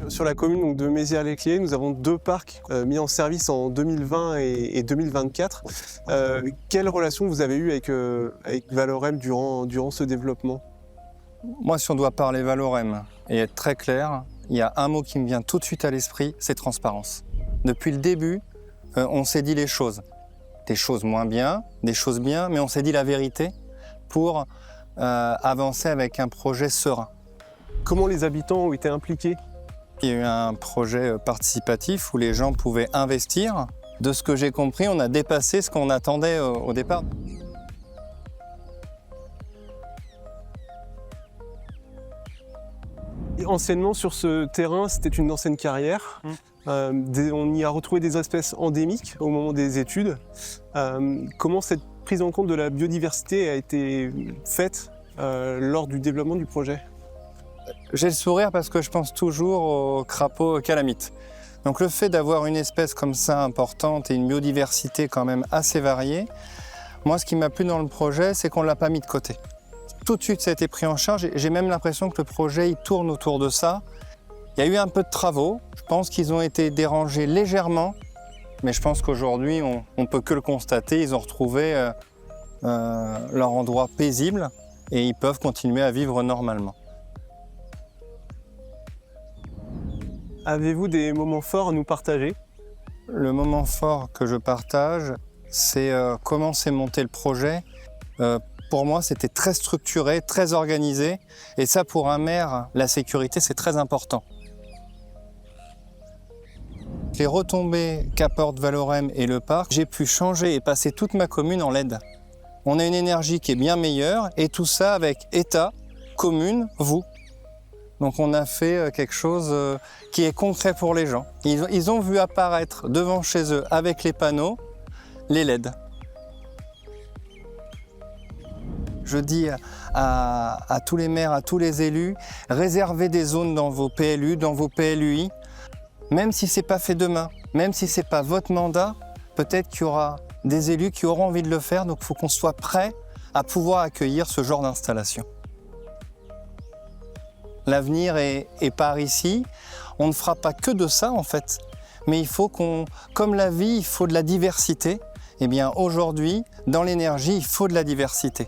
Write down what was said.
Sur la commune donc, de Mézières-les-Clés, nous avons 2 parcs mis en service en 2020 et 2024. Quelle relation vous avez eue avec Valorem durant ce développement? Moi, si on doit parler Valorem et être très clair, il y a un mot qui me vient tout de suite à l'esprit, c'est transparence. Depuis le début, on s'est dit les choses. Des choses moins bien, des choses bien, mais on s'est dit la vérité pour avancer avec un projet serein. Comment les habitants ont été impliqués? Il y a eu un projet participatif où les gens pouvaient investir. De ce que j'ai compris, on a dépassé ce qu'on attendait au départ. Anciennement, sur ce terrain, c'était une ancienne carrière. On y a retrouvé des espèces endémiques au moment des études. Comment cette prise en compte de la biodiversité a été faite lors du développement du projet? J'ai le sourire parce que je pense toujours aux crapauds calamites. Donc le fait d'avoir une espèce comme ça importante et une biodiversité quand même assez variée, moi ce qui m'a plu dans le projet, c'est qu'on ne l'a pas mis de côté. Tout de suite ça a été pris en charge et j'ai même l'impression que le projet il tourne autour de ça. Il y a eu un peu de travaux, je pense qu'ils ont été dérangés légèrement, mais je pense qu'aujourd'hui on ne peut que le constater, ils ont retrouvé leur endroit paisible et ils peuvent continuer à vivre normalement. Avez-vous des moments forts à nous partager? Le moment fort que je partage, c'est comment s'est monté le projet. Pour moi, c'était très structuré, très organisé. Et ça, pour un maire, la sécurité, c'est très important. Les retombées qu'apporte Valorem et le parc, j'ai pu changer et passer toute ma commune en LED. On a une énergie qui est bien meilleure et tout ça avec État, commune, vous. Donc on a fait quelque chose qui est concret pour les gens. Ils ont vu apparaître devant chez eux, avec les panneaux, les LED. Je dis à tous les maires, à tous les élus, réservez des zones dans vos PLU, dans vos PLUI. Même si ce n'est pas fait demain, même si ce n'est pas votre mandat, peut-être qu'il y aura des élus qui auront envie de le faire. Donc il faut qu'on soit prêt à pouvoir accueillir ce genre d'installation. L'avenir est par ici. On ne fera pas que de ça en fait. Mais il faut comme la vie, il faut de la diversité. Eh bien aujourd'hui, dans l'énergie, il faut de la diversité.